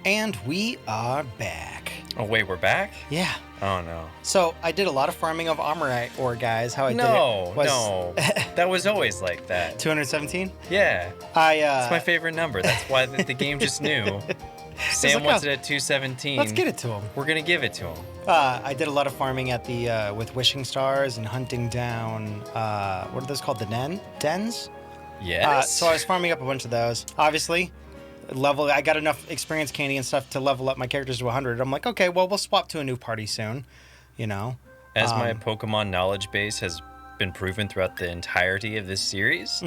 And we are back. Oh, wait, we're back? Yeah. Oh, no. So, I did a lot of farming of Armorite Ore, guys. How I did it was... No. That was always like that. 217? Yeah. It's my favorite number. That's why the game just knew. Sam wants it at 217. Let's get it to him. We're going to give it to him. I did a lot of farming at the with wishing stars and hunting down, what are those called? The dens? Yes. So I was farming up a bunch of those. Obviously, I got enough experience candy and stuff to level up my characters to 100. I'm like, okay, well, we'll swap to a new party soon, you know? As my Pokemon knowledge base has been proven throughout the entirety of this series,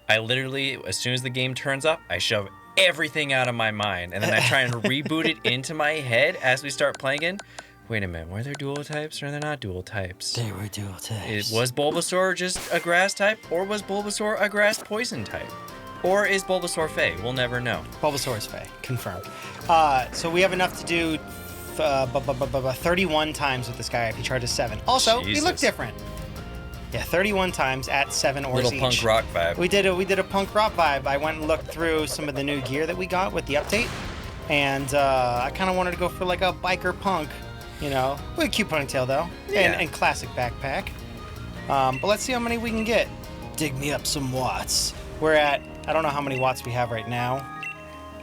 I literally, as soon as the game turns up, I shove everything out of my mind, and then I try and reboot it into my head as we start playing it. Wait a minute, were there dual types or are there not dual types? They were dual types. Was Bulbasaur just a grass type, or was Bulbasaur a grass poison type? Or is Bulbasaur Fey? We'll never know. Bulbasaur is Fey, confirmed. So we have enough to do 31 times with this guy if he charges 7. Also, he looked different. Yeah, 31 times at 7 ores Little each. punk rock vibe. We did a punk rock vibe. I went and looked through some of the new gear that we got with the update, and I kind of wanted to go for like a biker punk, you know, with a cute ponytail though, and classic backpack. But let's see how many we can get. Dig me up some watts. We're at, I don't know how many watts we have right now.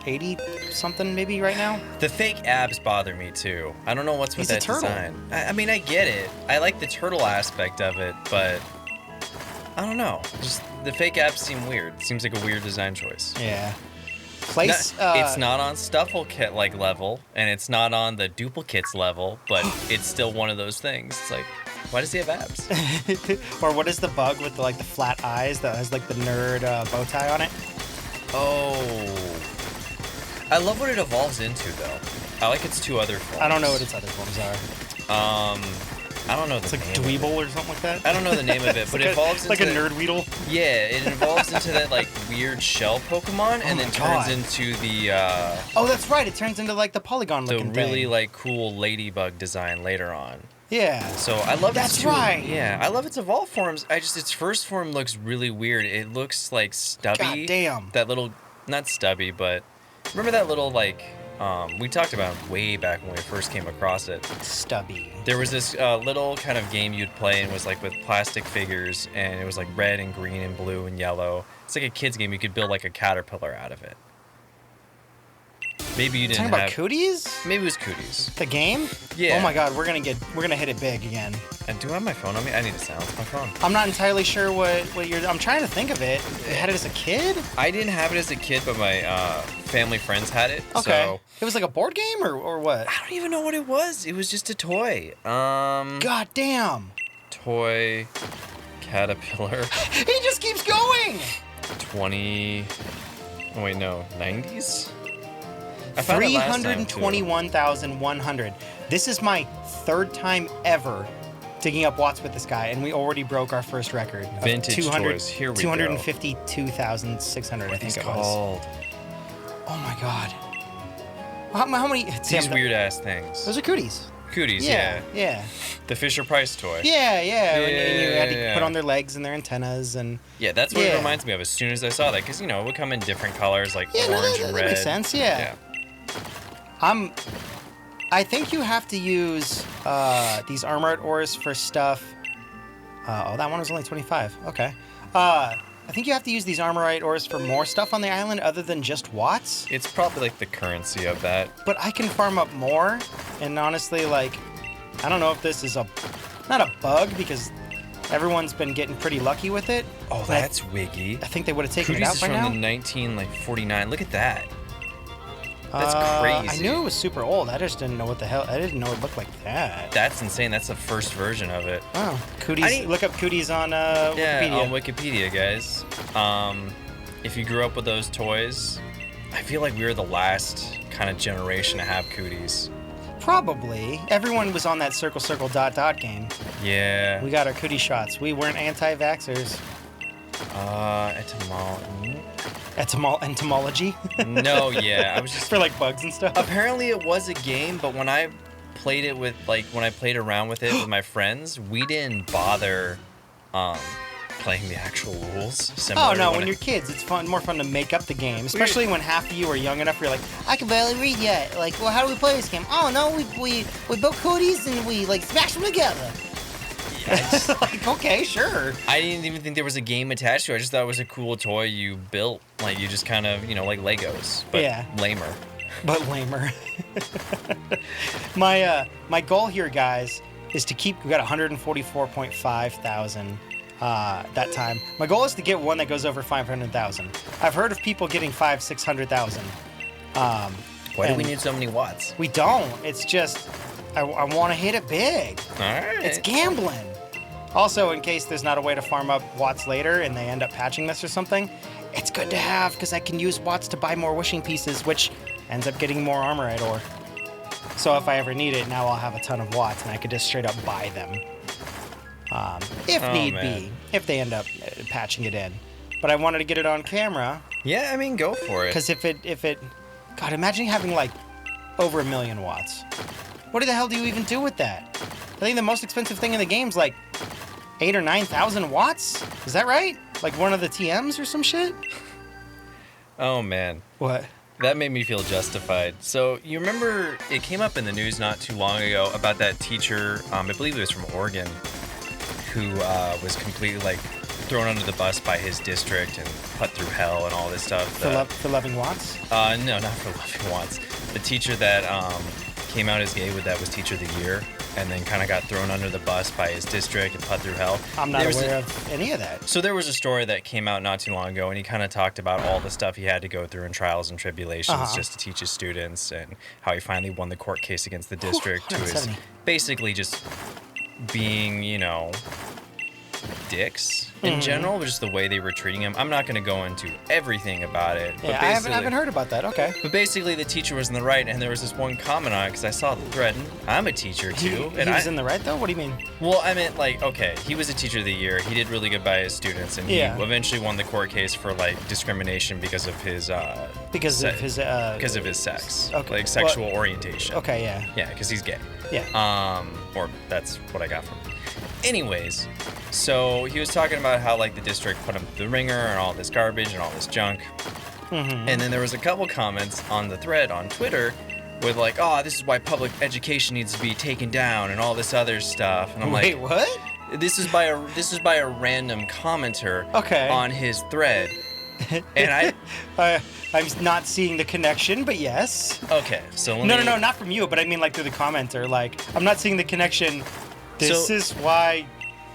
80 something maybe right now. The fake abs bother me too. I don't know what's with that design. I mean, I get it. I like the turtle aspect of it, but I don't know. Just the fake abs seem weird. Seems like a weird design choice. Yeah. It's not on Stuffle like level, and it's not on the duplicates level, but it's still one of those things. It's like, why does he have abs? Or what is the bug with the flat eyes that has like the nerd bow tie on it? Oh. I love what it evolves into, though. I like its 2 other forms. I don't know what its other forms are. I don't know the name. It's like name Dweeble or something like that? I don't know the name of it, but it evolves into... Like a Nerdweedle? Yeah, it evolves into that, weird shell Pokemon, and then turns into the... Oh, that's right. It turns into, the polygon-looking thing. The really, cool ladybug design later on. Yeah. So I love That's right. Yeah, I love its evolved forms. Its first form looks really weird. It looks like stubby. God damn. That little... Not stubby, but... Remember that little, we talked about it way back when we first came across it. Stubby. There was this little kind of game you'd play, and it was with plastic figures, and it was red and green and blue and yellow. It's like a kid's game. You could build a caterpillar out of it. Maybe you didn't talking about Cooties? Maybe it was Cooties. The game? Yeah. Oh my god, we're gonna hit it big again. And do I have my phone on me? I need to silence my phone. I'm not entirely sure what you're... I'm trying to think of it. You had it as a kid? I didn't have it as a kid, but my family friends had it. Okay. So... It was like a board game or what? I don't even know what it was. It was just a toy. God damn. Toy caterpillar. He just keeps going! 20... Oh wait, no. 90s? 321,100. This is my 3rd time ever digging up watts with this guy, and we already broke our first record. Vintage toys. Here we go. 252,600, I think it was. Called? Oh my god. How many? These weird ass things. Those are Cooties. Cooties, yeah. The Fisher Price toy. Yeah. And you had to put on their legs and their antennas and... Yeah, that's what it reminds me of as soon as I saw that, because, it would come in different colors, orange and red. That makes sense, yeah. I think you have to use these Armorite Ores for stuff... that one was only 25. Okay. I think you have to use these Armorite Ores for more stuff on the island other than just watts. It's probably the currency of that. But I can farm up more, and honestly, I don't know if this is not a bug, because everyone's been getting pretty lucky with it. Oh, that's wiggy. I think they would have taken it out by now. Cooties is from the 1949. Look at that. That's crazy. I knew it was super old. I just didn't know what the hell. I didn't know it looked like that. That's insane. That's the first version of it. Oh, Cooties. Look up Cooties on Wikipedia. Yeah, on Wikipedia, guys. If you grew up with those toys, I feel like we were the last kind of generation to have Cooties. Probably. Everyone was on that circle, circle, dot, dot game. Yeah. We got our Cootie shots. We weren't anti-vaxxers. Entomology? No, yeah. I was just... For bugs and stuff? Apparently it was a game, but when I played it with, when I played around with it with my friends, we didn't bother playing the actual rules. Oh no, when you're kids, it's more fun to make up the game, especially when half of you are young enough. You're like, I can barely read yet. Like, well, how do we play this game? Oh no, we built cooties and we like smash them together. Like, okay, sure. I didn't even think there was a game attached to it. I just thought it was a cool toy you built. Like, you just kind of, like Legos, but lamer. But lamer. My goal here, guys, is to keep. We got 144.5 thousand that time. My goal is to get one that goes over 500,000. I've heard of people getting 500,000-600,000. Why do we need so many watts? We don't. It's just I want to hit it big. All right. It's gambling. Also, in case there's not a way to farm up watts later and they end up patching this or something, it's good to have because I can use watts to buy more wishing pieces, which ends up getting more Armorite Ore. So if I ever need it, now I'll have a ton of watts and I could just straight up buy them. If need be, if they end up patching it in. But I wanted to get it on camera. Yeah, I mean, go for it. Because if it, God, imagine having like over 1 million watts. What the hell do you even do with that? I think the most expensive thing in the game's like 8,000 or 9,000 watts. Is that right? Like one of the TMs or some shit? Oh man. What? That made me feel justified. So you remember it came up in the news not too long ago about that teacher, I believe it was from Oregon, who was completely like thrown under the bus by his district and put through hell and all this stuff. For loving watts? No, not for loving watts. The teacher that came out as gay with that was Teacher of the Year, and then kind of got thrown under the bus by his district and put through hell. I'm not aware of any of that. So there was a story that came out not too long ago, and he kind of talked about all the stuff he had to go through in trials and tribulations just to teach his students, and how he finally won the court case against the district, who is basically just being, dicks in general, just the way they were treating him. I'm not going to go into everything about it. Yeah, I haven't heard about that. Okay. But basically, the teacher was in the right, and there was this one comment on it because I saw the thread. And I'm a teacher too. He was in the right though. What do you mean? Well, I meant like, okay, he was a Teacher of the Year. He did really good by his students, and he eventually won the court case for like discrimination because of his because of his sex, okay. like sexual orientation. Okay, yeah. Yeah, because he's gay. Yeah. Or that's what I got from him. Anyways, so he was talking about how like the district put him through the ringer and all this garbage and all this junk. And then there was a couple comments on the thread on Twitter with like, oh, this is why public education needs to be taken down and all this other stuff. And I'm like, wait, what? This is by a random commenter on his thread. And I'm not seeing the connection, but yes. Okay, so No, not from you, but I mean like through the commenter. Like, I'm not seeing the connection. This is why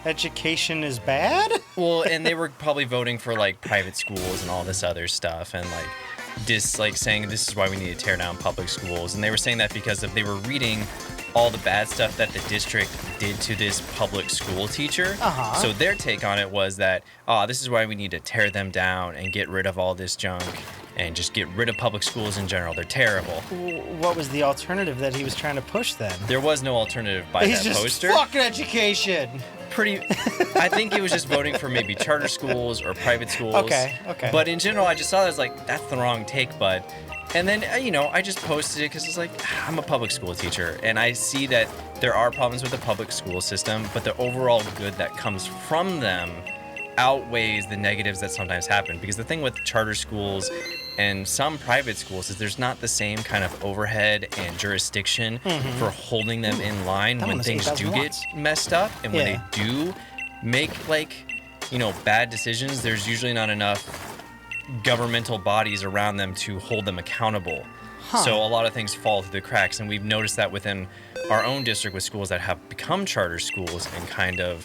education is bad? Well, and they were probably voting for like private schools and all this other stuff, and like saying this is why we need to tear down public schools. And they were saying that because they were reading all the bad stuff that the district did to this public school teacher. So their take on it was that, this is why we need to tear them down and get rid of all this junk and just get rid of public schools in general. They're terrible. What was the alternative that he was trying to push then? There was no alternative by that poster. He's just fucking education. I think he was just voting for maybe charter schools or private schools. Okay. But in general, I just saw that as like, that's the wrong take, bud. And then, I just posted it because it's like, I'm a public school teacher, and I see that there are problems with the public school system, but the overall good that comes from them outweighs the negatives that sometimes happen. Because the thing with charter schools and some private schools is there's not the same kind of overhead and jurisdiction for holding them in line when things do get messed up, and when they do make bad decisions, there's usually not enough governmental bodies around them to hold them accountable. So a lot of things fall through the cracks, and we've noticed that within our own district with schools that have become charter schools and kind of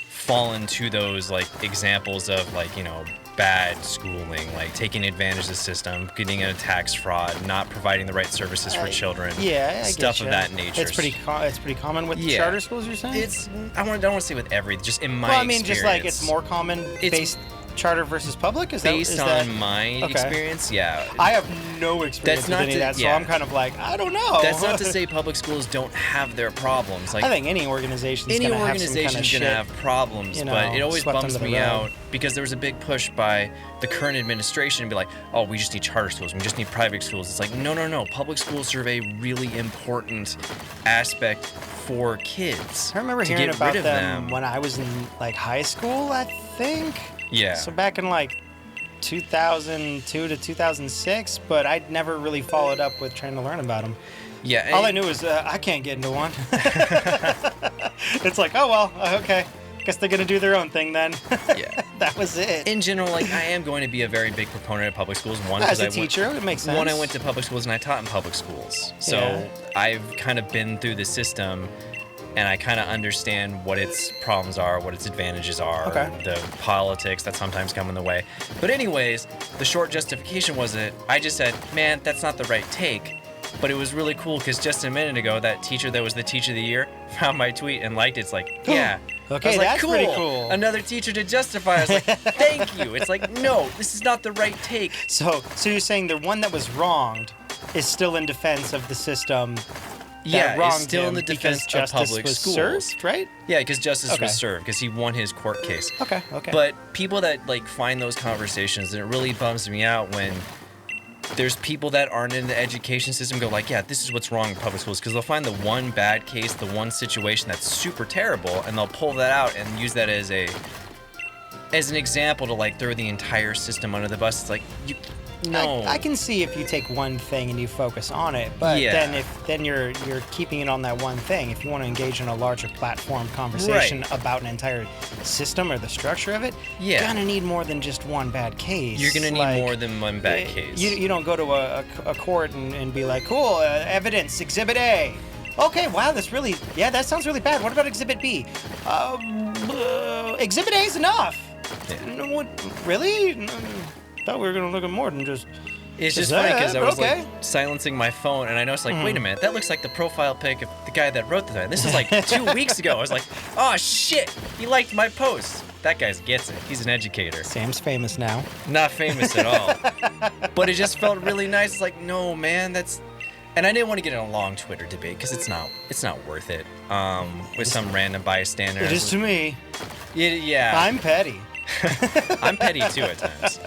fallen to those examples of bad schooling, like taking advantage of the system, getting into tax fraud, not providing the right services for children, stuff of that nature. It's pretty common with charter schools, you're saying? I don't want to say with every, just in my experience. Just like it's more common based charter versus public? Based on my experience, yeah. I have no experience with any of that, so I'm kind of like, I don't know. That's not to say public schools don't have their problems. I think any organization's going to have problems, but it always bums me out because there was a big push by the current administration to be like, oh, we just need charter schools, we just need private schools. It's like, no. Public schools serve a really important aspect for kids. I remember hearing about them when I was in high school, I think. Yeah. So back in like 2002 to 2006, but I'd never really followed up with trying to learn about them. Yeah. All I knew was I can't get into one. It's like, oh, well, okay. Guess they're going to do their own thing then. Yeah. That was it. In general, like, I am going to be a very big proponent of public schools. One, as a teacher, it makes sense. One, I went to public schools and I taught in public schools. So Yeah. I've kind of been through the system and I kind of understand what its problems are, what its advantages are, Okay. the politics that sometimes come in the way. But anyways, the short justification was that I just said, man, that's not the right take. But it was really cool because just a minute ago, that teacher that was the teacher of the year found my tweet and liked it. It's like, yeah. Okay, I was like, that's pretty cool. Another teacher to justify. I was like, thank you. It's like, no, this is not the right take. So you're saying the one that was wronged is still in defense of the system Yeah, wronged it's still in him the defense of because justice public was schools. served, right? Yeah, because justice Okay. was served because he won his court case. Okay. But people that like find those conversations, and it really bums me out when there's people that aren't in the education system go like, yeah, this is what's wrong in public schools, because they'll find the one bad case, the one situation that's super terrible, and they'll pull that out and use that as an example to like throw the entire system under the bus. It's like, no. I can see if you take one thing and you focus on it, but Yeah. then you're keeping it on that one thing. If you want to engage in a larger platform conversation Right. about an entire system or the structure of it, Yeah. you're gonna need more than just one bad case. You're gonna need Like, more than one bad case. You don't go to a court and be like, cool, evidence, Exhibit A. Okay, wow, that sounds really bad. What about Exhibit B? Exhibit A is enough. Yeah. No, what, really? No, thought we were gonna look at more than just. It's just Is funny that- because I was okay. like silencing my phone and I noticed like, Mm-hmm. wait a minute, that looks like the profile pic of the guy that wrote that. This is like 2 weeks ago. I was like, oh shit, he liked my post. That guy gets it. He's an educator. Sam's famous now. Not famous at all. But it just felt really nice. It's like, no man, that's. And I didn't want to get in a long Twitter debate because it's not worth it. With some random bystander. It is to me. Yeah. I'm petty. I'm petty too at times.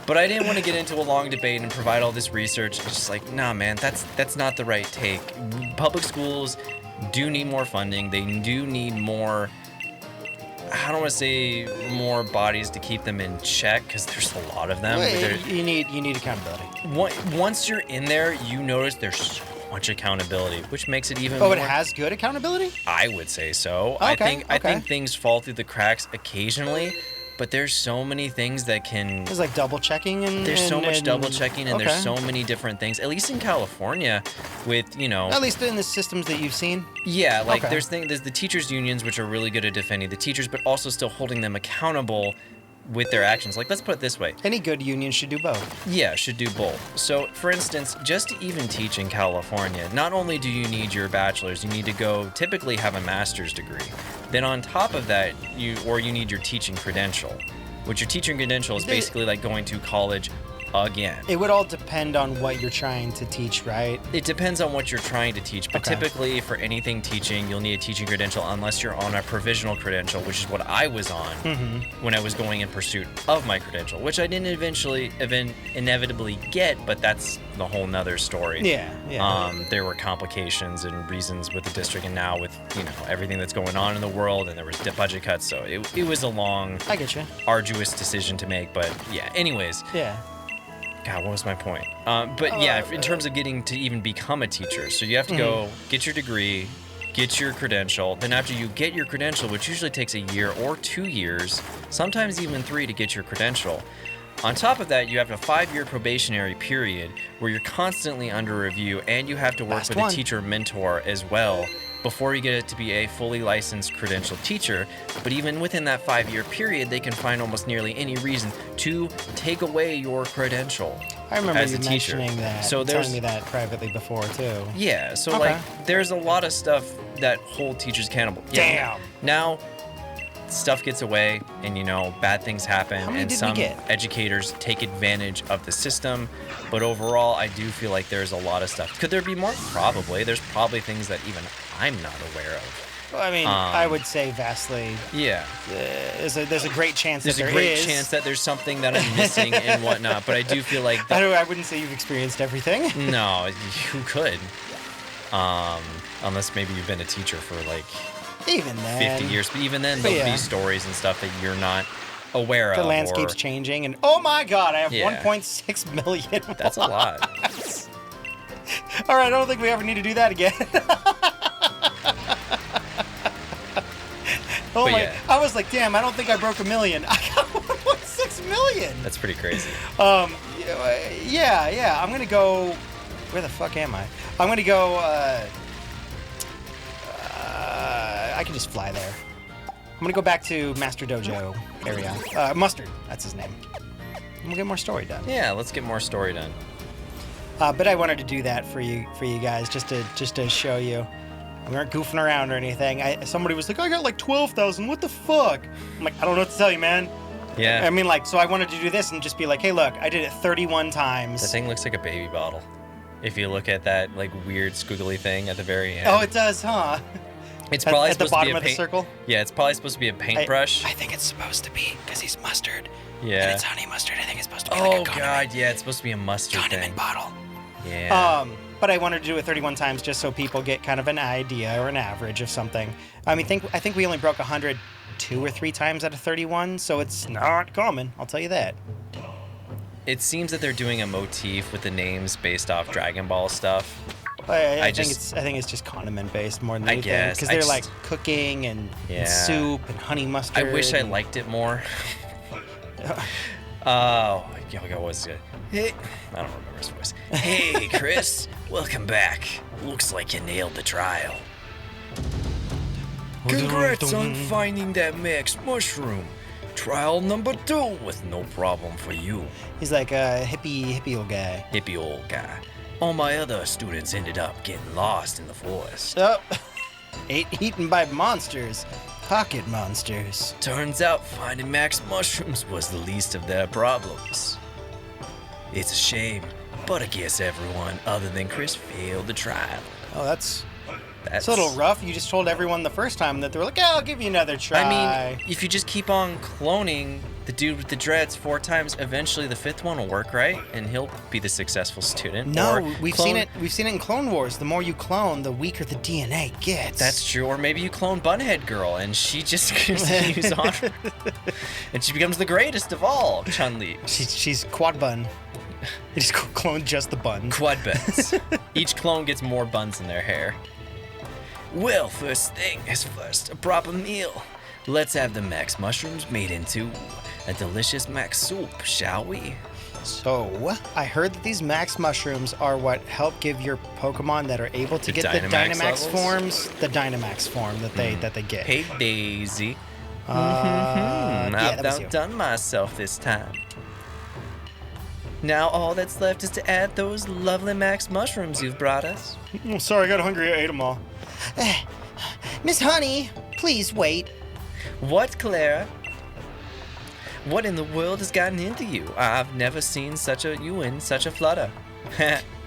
But I didn't want to get into a long debate and provide all this research. It's just like, nah, man, that's not the right take. Public schools do need more funding. They do need more, I don't want to say more bodies to keep them in check because there's a lot of them. Well, you need accountability. Once you're in there, you notice there's so much accountability, which makes it even Oh, more. it has good accountability? I would say so. Okay, I okay. think things fall through the cracks occasionally, but there's so many things that can. There's like double checking and There's so much and- double checking, and okay. there's so many different things. At least in California, with At least in the systems that you've seen. yeah, like Okay. there's the teachers unions, which are really good at defending the teachers, but also still holding them accountable with their actions. Like, let's put it this way. Any good union should do both. Yeah, should do both. So, for instance, just to even teach in California, not only do you need your bachelor's, you need to go typically have a master's degree. Then on top of that, you need your teaching credential, which your teaching credential is basically like going to college again. It would all depend on what you're trying to teach, right? It depends on what you're trying to teach, but Okay. typically for anything teaching, you'll need a teaching credential unless you're on a provisional credential, which is what I was on when I was going in pursuit of my credential, which I didn't inevitably get, but that's the whole nother story. Yeah. There were complications and reasons with the district, and now with everything that's going on in the world, and there was budget cuts, so it was a long, I get you. arduous decision to make. But yeah, anyways. Yeah. God, what was my point? But yeah, in terms of getting to even become a teacher, so you have to go get your degree, get your credential. Then after you get your credential, which usually takes a year or 2 years, sometimes even 3 to get your credential. On top of that, you have a 5-year probationary period where you're constantly under review, and you have to work Last with one. a teacher mentor as well before you get it to be a fully licensed credentialed teacher. But even within that 5-year period, they can find almost nearly any reason to take away your credential. I remember as you a teacher. mentioning that, So telling there's me that privately before too. yeah, so Okay. like there's a lot of stuff that hold teachers accountable. Yeah, Damn. Now stuff gets away and bad things happen How many and did we some get? educators take advantage of the system, but overall I do feel like there's a lot of stuff. Could there be more? Probably. There's probably things that even I'm not aware of. Well, I mean, I would say vastly. Yeah. There's a great chance There's that a there great is. chance that there's something that I'm missing and whatnot, but I do feel like I wouldn't say you've experienced everything. no, you could. Unless maybe you've been a teacher for like Even then. 50 years, but even then there'll Yeah. be stories and stuff that you're not aware of. The landscape's changing, and oh my god, I have Yeah. 1.6 million. That's a lot. All right, I don't think we ever need to do that again. Oh But my! yeah. I was like, damn, I don't think I broke 1 million. I got 1.6 million. That's pretty crazy. Yeah. I'm gonna go. Where the fuck am I? I'm gonna go. I can just fly there. I'm gonna go back to Master Dojo area. Mustard, that's his name. And we'll get more story done. Yeah, let's get more story done. But I wanted to do that for you guys, just to show you. We weren't goofing around or anything. Somebody was like, I got like 12,000. What the fuck? I'm like, I don't know what to tell you, man. Yeah. I mean, like, so I wanted to do this and just be like, hey, look, I did it 31 times. The thing looks like a baby bottle. If you look at that like weird squiggly thing at the very end. Oh, it does, huh? It's probably at the supposed bottom to be a of the circle. Yeah, it's probably supposed to be a paintbrush. I think it's supposed to be because he's mustard. Yeah. And it's honey mustard. I think it's supposed to be like a condiment, god, yeah, it's supposed to be a mustard condiment thing. bottle. Yeah. But I wanted to do it 31 times just so people get kind of an idea or an average of something. I mean, I think we only broke 100 2 or 3 times out of 31, so it's not common. I'll tell you that. It seems that they're doing a motif with the names based off Dragon Ball stuff. I think it's just condiment based more than anything. guess. Because they're like cooking and soup and honey mustard. I wish I liked it more. Oh, what was it? Hey, I don't remember his voice. Hey, Chris, welcome back. Looks like you nailed the trial. Congrats on finding that Max Mushroom. Trial number 2 with no problem for you. He's like a hippie old guy. Hippie old guy. All my other students ended up getting lost in the forest. Oh, eaten by monsters. Pocket monsters. Turns out finding Max Mushrooms was the least of their problems. It's a shame, but I guess everyone other than Chris failed the trial. Oh, that's a little rough. You just told everyone the first time that they were like, yeah, I'll give you another try. I mean, if you just keep on cloning the dude with the dreads 4 times, eventually the 5th one will work, right? And he'll be the successful student. No, we've seen it in Clone Wars. The more you clone, the weaker the DNA gets. That's true. Or maybe you clone Bunhead Girl and she just continues on. And she becomes the greatest of all, Chun-Li. She's quad bun. You just clone just the bun. Quad buns. Each clone gets more buns in their hair. Well, first thing is first, a proper meal. Let's have the Max Mushrooms made into a delicious Max soup, shall we? So, I heard that these Max Mushrooms are what help give your Pokemon that are able to get the Dynamax forms, the Dynamax form that they get. Hey, Daisy. Yeah, I've that was you. outdone myself this time. Now all that's left is to add those lovely Max Mushrooms you've brought us. Oh, sorry, I got hungry. I ate them all. Miss Honey, please wait. What, Clara? What in the world has gotten into you? I've never seen you in such a flutter.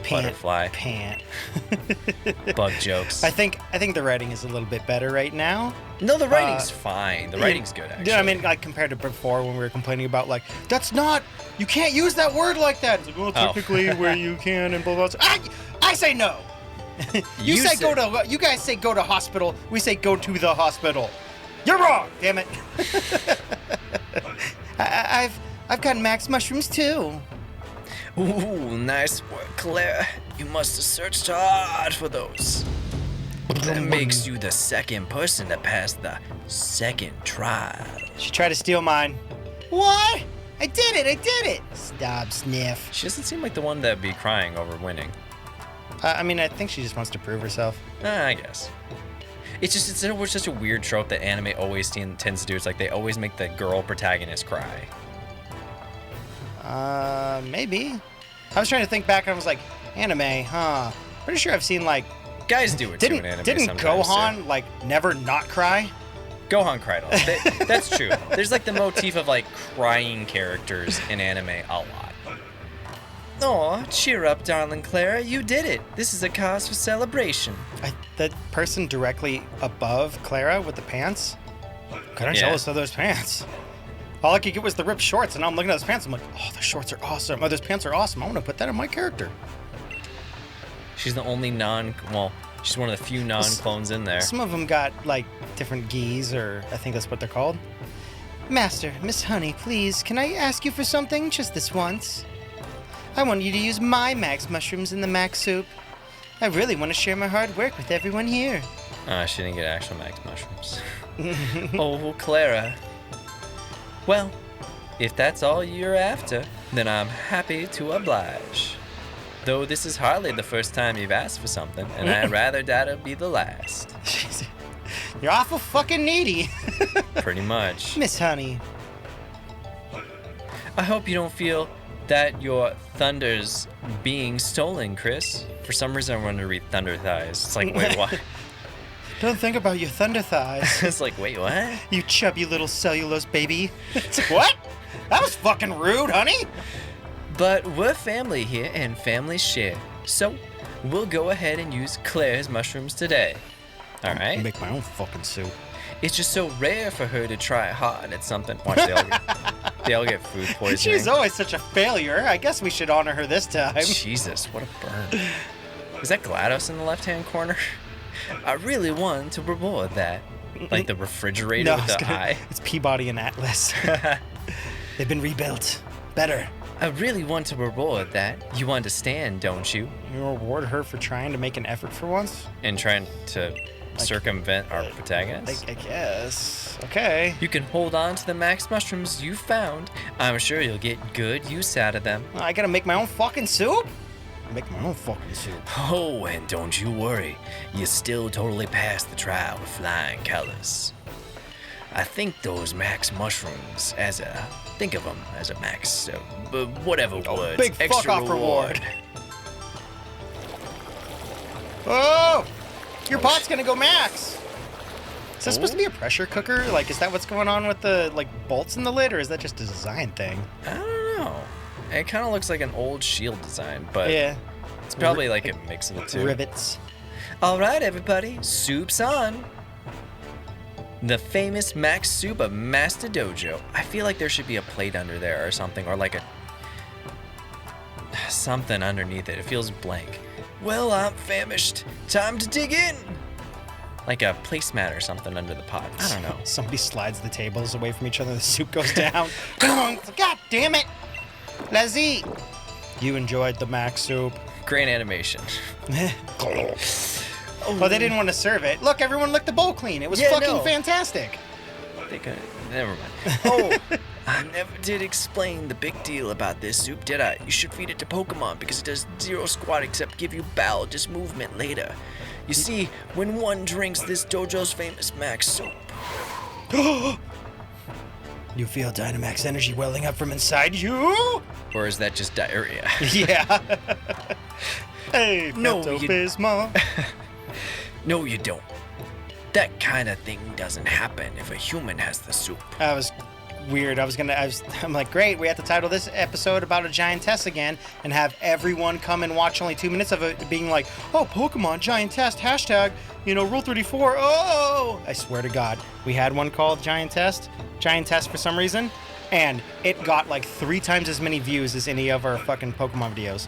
Butterfly. Pant. Bug jokes. I think the writing is a little bit better right now. No, the writing's fine. The writing's good, actually. Yeah, I mean, like compared to before when we were complaining about like, you can't use that word like that. It's like, well, typically where you can and blah blah. Blah. I say no. You guys say go to hospital. We say go to the hospital. You're wrong. Damn it. I've got Max Mushrooms too. Ooh, nice work, Clara. You must have searched hard for those. That makes you the second person to pass the second trial. She tried to steal mine. What? I did it. Stop, sniff. She doesn't seem like the one that'd be crying over winning. I mean, I think she just wants to prove herself. I guess. It's such a weird trope that anime always tends to do. It's like they always make the girl protagonist cry. Maybe. I was trying to think back and I was like, anime, huh? Pretty sure I've seen like... Guys do it too in anime Didn't sometimes, Gohan, too. like, never not cry? Gohan cried a lot. That's true. There's like the motif of like crying characters in anime a lot. Aw, cheer up, darling Clara. You did it. This is a cause for celebration. That person directly above Clara with the pants? Kind of jealous of those pants. All I could get was the ripped shorts, and now I'm looking at those pants. I'm like, oh, the shorts are awesome. Oh, those pants are awesome. I want to put that on my character. She's the only she's one of the few non-clones in there. Some of them got, like, different gis, or I think that's what they're called. Master, Miss Honey, please, can I ask you for something just this once? I want you to use my Max Mushrooms in the Max Soup. I really want to share my hard work with everyone here. She didn't get actual Max Mushrooms. Oh, Klara. Well, if that's all you're after, then I'm happy to oblige. Though this is hardly the first time you've asked for something, and I'd rather that'll be the last. You're awful fucking needy. Pretty much. Miss Honey. I hope you don't feel that your thunder's being stolen, Chris. For some reason, I wanted to read thunder thighs. It's like, wait, what? Don't think about your thunder thighs. It's like, wait, what? You chubby little cellulose baby. It's like, what? That was fucking rude, honey. But we're family here, and families share. So we'll go ahead and use Claire's mushrooms today. All right? I'll make my own fucking soup. It's just so rare for her to try hard at something. Watch, they all get food poisoning. She's always such a failure. I guess we should honor her this time. Jesus, what a burn. Is that GLaDOS in the left-hand corner? I really want to reward that. Like the refrigerator with the eye. It's Peabody and Atlas. They've been rebuilt. Better. I really want to reward that. You understand, don't you? You reward her for trying to make an effort for once? And trying to circumvent our protagonist? I guess. Okay. You can hold on to the Max Mushrooms you found. I'm sure you'll get good use out of them. I gotta make my own fucking soup? Make my own fucking soup. Oh, and don't you worry. You still totally passed the trial with flying colors. I think those Max Mushrooms think of them as a Max, whatever word. Big extra fuck-off reward. Oh! Your pot's gonna go Max! Is that supposed to be a pressure cooker? Like, is that what's going on with the, bolts in the lid, or is that just a design thing? I don't know. It kind of looks like an old Shield design, but yeah. It's probably like a mix of the two. Rivets. All right, everybody, soup's on. The famous Max Soup of Master Dojo. I feel like there should be a plate under there or something, or like something underneath it. It feels blank. Well, I'm famished. Time to dig in. Like a placemat or something under the pot. I don't know. Somebody slides the tables away from each other. The soup goes down. God damn it. Let's eat. You enjoyed the Max Soup. Great animation. Well, they didn't want to serve it. Look, everyone licked the bowl clean. It was fucking fantastic. They could. Never mind. Oh, I never did explain the big deal about this soup, did I? You should feed it to Pokemon because it does zero squat except give you bowel just movement later. You see, when one drinks this dojo's famous Max Soup. You feel Dynamax energy welling up from inside you? Or is that just diarrhea? Yeah. Hey, no, Pepto-Bismol. No, you don't. That kind of thing doesn't happen if a human has the soup. That was weird. I'm like, great, we have to title this episode about a giantess again and have everyone come and watch only 2 minutes of it being like, oh, Pokemon, giantess, hashtag, Rule 34, oh! I swear to God, we had one called Giantess for some reason, and it got like 3 times as many views as any of our fucking Pokemon videos.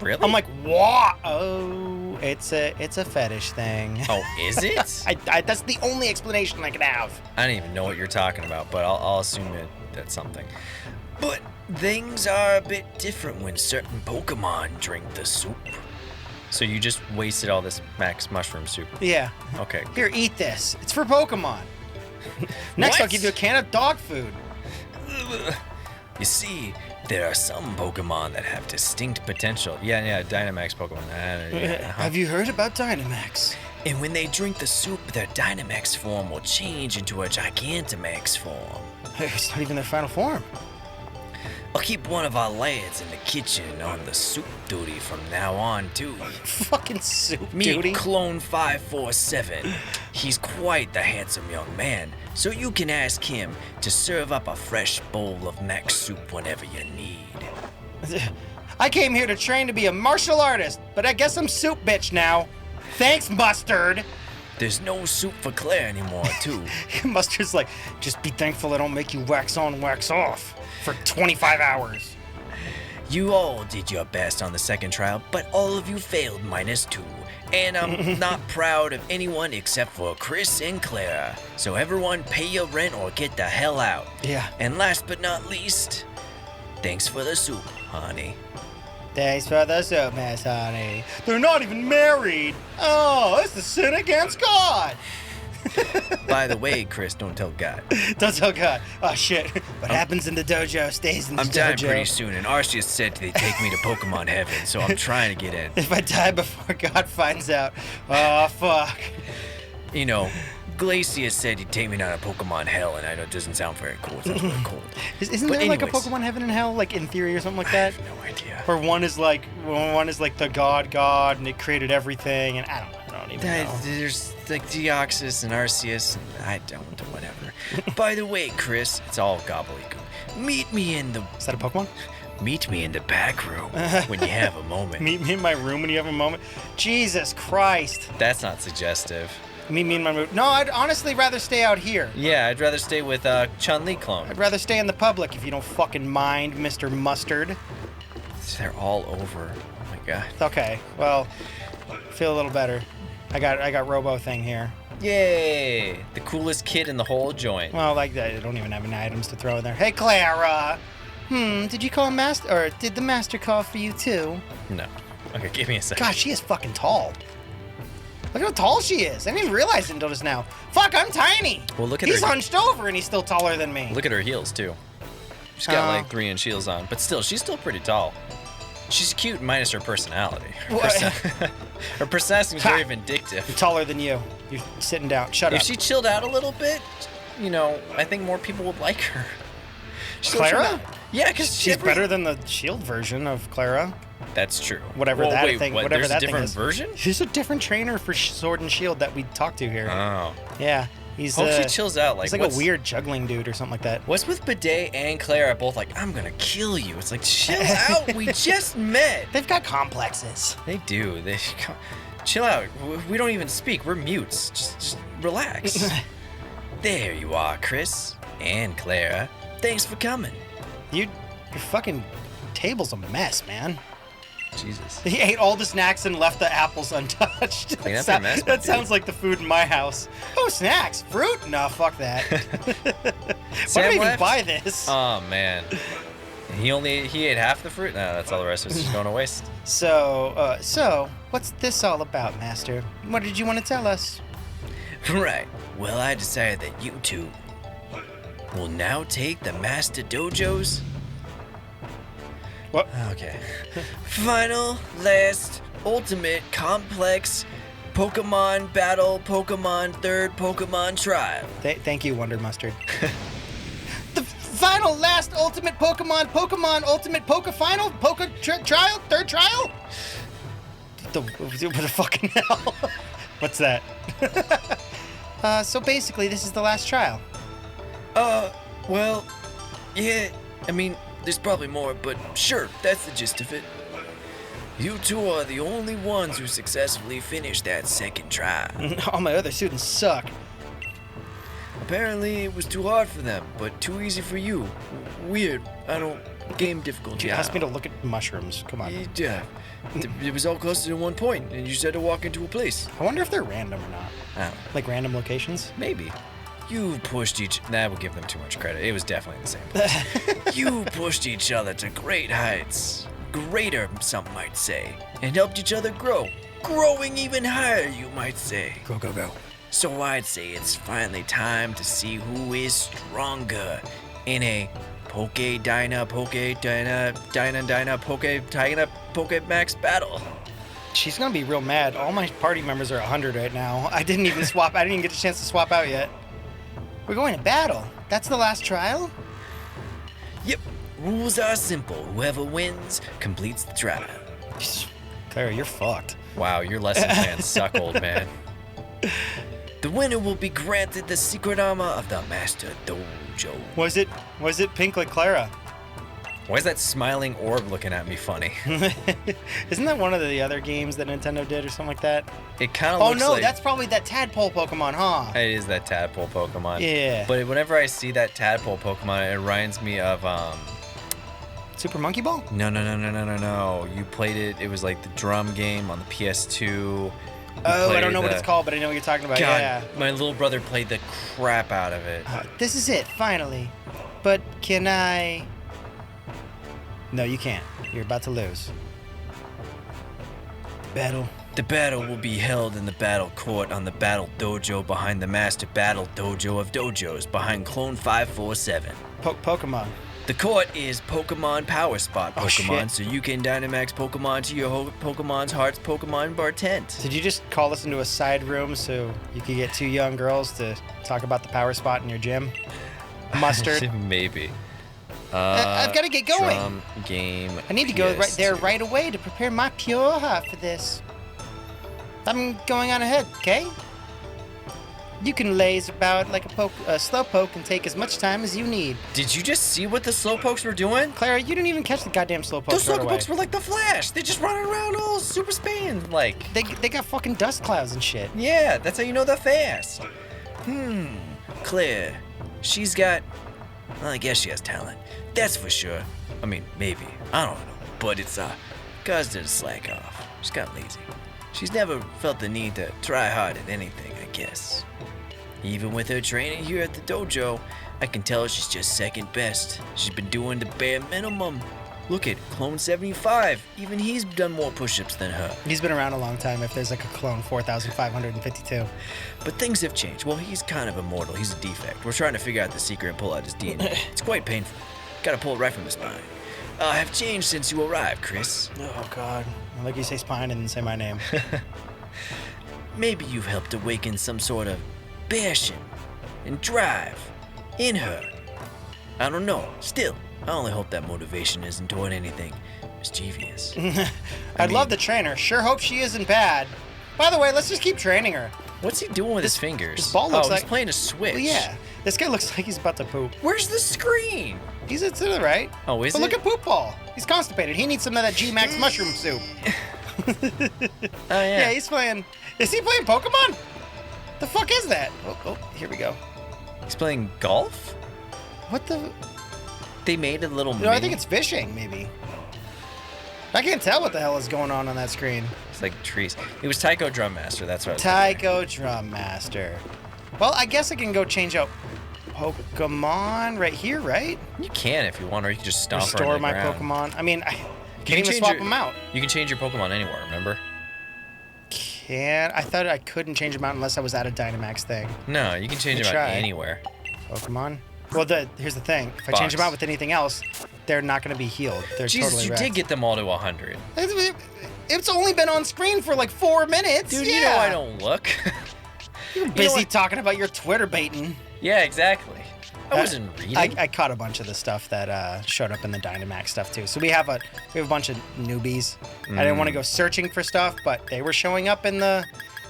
Really? I'm like, what? Oh, it's a fetish thing. Oh, is it? That's the only explanation I could have. I don't even know what you're talking about, but I'll assume that's something. But things are a bit different when certain Pokemon drink the soup. So you just wasted all this Max Mushroom soup? Yeah. Okay. Here, eat this. It's for Pokemon. Next, I'll give you a can of dog food. You see, there are some Pokemon that have distinct potential. Yeah, Dynamax Pokemon. Have you heard about Dynamax? And when they drink the soup, their Dynamax form will change into a Gigantamax form. It's not even their final form. I'll keep one of our lads in the kitchen on the soup duty from now on, too. Fucking soup Meet duty? Clone 547. He's quite the handsome young man, so you can ask him to serve up a fresh bowl of Max soup whenever you need. I came here to train to be a martial artist, but I guess I'm soup bitch now. Thanks, Mustard. There's no soup for Claire anymore, too. Mustard's like, just be thankful I don't make you wax on, wax off for 25 hours. You all did your best on the second trial, but all of you failed -2. And I'm not proud of anyone except for Chris and Klara. So everyone pay your rent or get the hell out. Yeah. And last but not least, thanks for the soup, honey. Thanks for the soup, Miss Honey. They're not even married. Oh, it's a sin against God. By the way, Chris, don't tell God. Don't tell God. Oh, shit. What happens in the dojo stays in the dojo. I'm dying pretty soon, and Arceus said they take me to Pokemon Heaven, so I'm trying to get in. If I die before God finds out, oh, fuck. You know, Glacius said he'd take me down to Pokemon Hell, and I know it doesn't sound very cool. It sounds really cold. Isn't there like a Pokemon Heaven and Hell, like in theory or something like that? I have no idea. Or one is like the God, and it created everything, and I don't even know. There's like Deoxys and Arceus, and I don't, whatever. By the way, Chris, it's all gobbledygook. Meet me in the... Is that a Pokemon? Meet me in the back room when you have a moment. Meet me in my room when you have a moment? Jesus Christ. That's not suggestive. Meet me in my room. No, I'd honestly rather stay out here. Yeah, I'd rather stay with Chun-Li clone. I'd rather stay in the public if you don't fucking mind, Mr. Mustard. They're all over. Oh my god. Okay, well, feel a little better. I got Robo thing here. Yay! The coolest kid in the whole joint. Well, like I don't even have any items to throw in there. Hey, Klara. Did you call Master, or did the Master call for you too? No. Okay, give me a second. God, she is fucking tall. Look how tall she is. I didn't even realize it until just now. Fuck, I'm tiny. Well, look at He's her. hunched over and he's still taller than me. Look at her heels too. She's got like 3-inch heels on, but still, she's still pretty tall. She's cute minus her personality. Her personality seems very vindictive. I'm taller than you. You're sitting down. Shut up. If she chilled out a little bit, you know, I think more people would like her. Clara? Yeah, because she's better than the Shield version of Clara. That's true. Whatever that thing. What? Whatever There's that a different thing is. version? She's a different trainer for Sword and Shield that we talked to here. Oh. Yeah. He's Hope she chills out. Like, he's like a weird juggling dude or something like that. What's with Bidet and Klara both like, I'm gonna kill you? It's like, chill out. We just met. They've got complexes. They do. Chill out. We don't even speak. We're mutes. Just relax. There you are, Chris and Klara. Thanks for coming. Your fucking table's a mess, man. Jesus. He ate all the snacks and left the apples untouched. That sounds like the food in my house. Oh, snacks? Fruit? No, fuck that. Why did I even buy this? Oh, man. He ate half the fruit? No, that's all the rest of it's just going to waste. So, what's this all about, Master? What did you want to tell us? Right. Well, I decided that you two will now take the Master Dojo's... What? Okay. Final, last, ultimate, complex, Pokemon battle, Pokemon third, Pokemon trial. Thank you, Wonder Mustard. The final, last, ultimate Pokemon ultimate final, trial, third trial? What the fucking hell? What's that? So basically, this is the last trial. Well, yeah, I mean, there's probably more, but sure, that's the gist of it. You two are the only ones who successfully finished that second trial. All my other students suck. Apparently, it was too hard for them, but too easy for you. Weird. I don't... Game difficulty. You asked me to look at mushrooms. Come on. Yeah. It was all clustered in one point, and you said to walk into a place. I wonder if they're random or not. I don't know. Like random locations? Maybe. You pushed each... That would give them too much credit. It was definitely the same place. You pushed each other to great heights. Greater, some might say. And helped each other grow. Growing even higher, you might say. Go, go, go. So I'd say it's finally time to see who is stronger in a Poke-Max battle. She's gonna be real mad. All my party members are 100 right now. I didn't even swap. I didn't even get a chance to swap out yet. We're going to battle. That's the last trial? Yep. Rules are simple. Whoever wins completes the trial. Clara, you're fucked. Wow, your lesson plans suck, old man. The winner will be granted the secret armor of the Master Dojo. Was it pink like Clara? Why is that smiling orb looking at me funny? Isn't that one of the other games that Nintendo did or something like that? It kind of looks like... Oh no, that's probably that tadpole Pokemon, huh? It is that tadpole Pokemon. Yeah. But whenever I see that tadpole Pokemon, it reminds me of Super Monkey Ball? No. You played it. It was like the drum game on the PS2. I don't know what it's called, but I know what you're talking about. God, yeah. my little brother played the crap out of it. This is it, finally. But can I... No, you can't. You're about to lose. Battle. The battle will be held in the battle court on the Battle Dojo behind the Master Battle Dojo of Dojos behind Clone 547. Pokemon. The court is Pokemon Power Spot Pokemon, so you can Dynamax Pokemon to your Pokemon's Heart's Pokemon Bar tent. Did you just call us into a side room so you could get two young girls to talk about the power spot in your gym? Mustard? Maybe. I've got to get going. Drum game. I need to go right there right away to prepare my pure heart for this. I'm going on ahead, okay? You can laze about like a slowpoke and take as much time as you need. Did you just see what the slowpokes were doing? Clara, you didn't even catch the goddamn slowpoke. Those right away. slowpokes were like the Flash. They're just running around all super Spain like. They got fucking dust clouds and shit. Yeah, that's how you know they're fast. Claire, she's got. Well, I guess she has talent. That's for sure. I mean, maybe. I don't know. But it's caused her to slack off. She's got lazy. She's never felt the need to try hard at anything, I guess. Even with her training here at the dojo, I can tell she's just second best. She's been doing the bare minimum. Look at Clone 75. Even he's done more push-ups than her. He's been around a long time if there's like a clone 4,552. But things have changed. Well, he's kind of immortal. He's a defect. We're trying to figure out the secret and pull out his DNA. It's quite painful. Gotta pull it right from the spine. Have changed since you arrived, Chris. Oh, God. I like you say spine and then say my name. Maybe you've helped awaken some sort of passion and drive in her. I don't know. Still, I only hope that motivation isn't toward anything mischievous. I'd love to train her. Sure hope she isn't bad. By the way, let's just keep training her. What's he doing with his fingers? His ball looks like he's playing a Switch. Well, yeah. This guy looks like he's about to poop. Where's the screen? He's to the right. Oh, is but it? Look at Poop Ball. He's constipated. He needs some of that Max Mushroom soup. Oh, yeah. He's playing. Is he playing Pokemon? The fuck is that? Oh, here we go. He's playing golf? What the? They made a little No, I think it's fishing, maybe. I can't tell what the hell is going on that screen. It's like trees. It was Taiko Drum Master, that's what Taiko Drum Master. Well, I guess I can go change out Pokemon right here, right? You can if you want, or you can just stomp Restore her on the my ground. Pokemon. I mean, I can't even change swap your- them out. You can change your Pokemon anywhere, remember? I thought I couldn't change them out unless I was at a Dynamax thing. No, you can change them out anywhere. Pokemon. Well, here's the thing. If I change them out with anything else, they're not going to be healed. They're Jesus, totally you wrecked. did get them all to 100. It's only been on screen for like 4 minutes. Dude, yeah. you know I don't look. You're busy talking about your Twitter baiting. Yeah, exactly. I wasn't reading. I caught a bunch of the stuff that showed up in the Dynamax stuff too. So we have a bunch of newbies. I didn't want to go searching for stuff, but they were showing up in the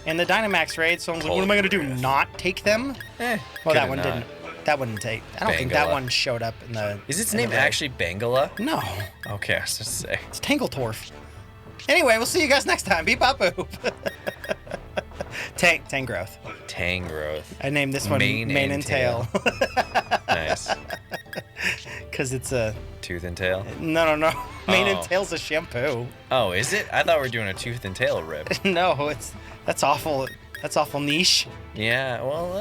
Dynamax raid. So I was like, what am I gonna do? Not take them? Well, that one didn't. That wouldn't take. I don't think that one showed up in the. Is its name actually Bangala? No. Okay, I was just say. It's Tangletorf. Anyway, we'll see you guys next time. Beep bop boop. Tangrowth. Tangrowth. I named this one Mane and Tail. Nice. Because it's a Tooth and tail? No. Mane and Tail's a shampoo. Oh, is it? I thought we were doing a tooth and tail rip. No, that's awful. That's awful niche. Yeah, well,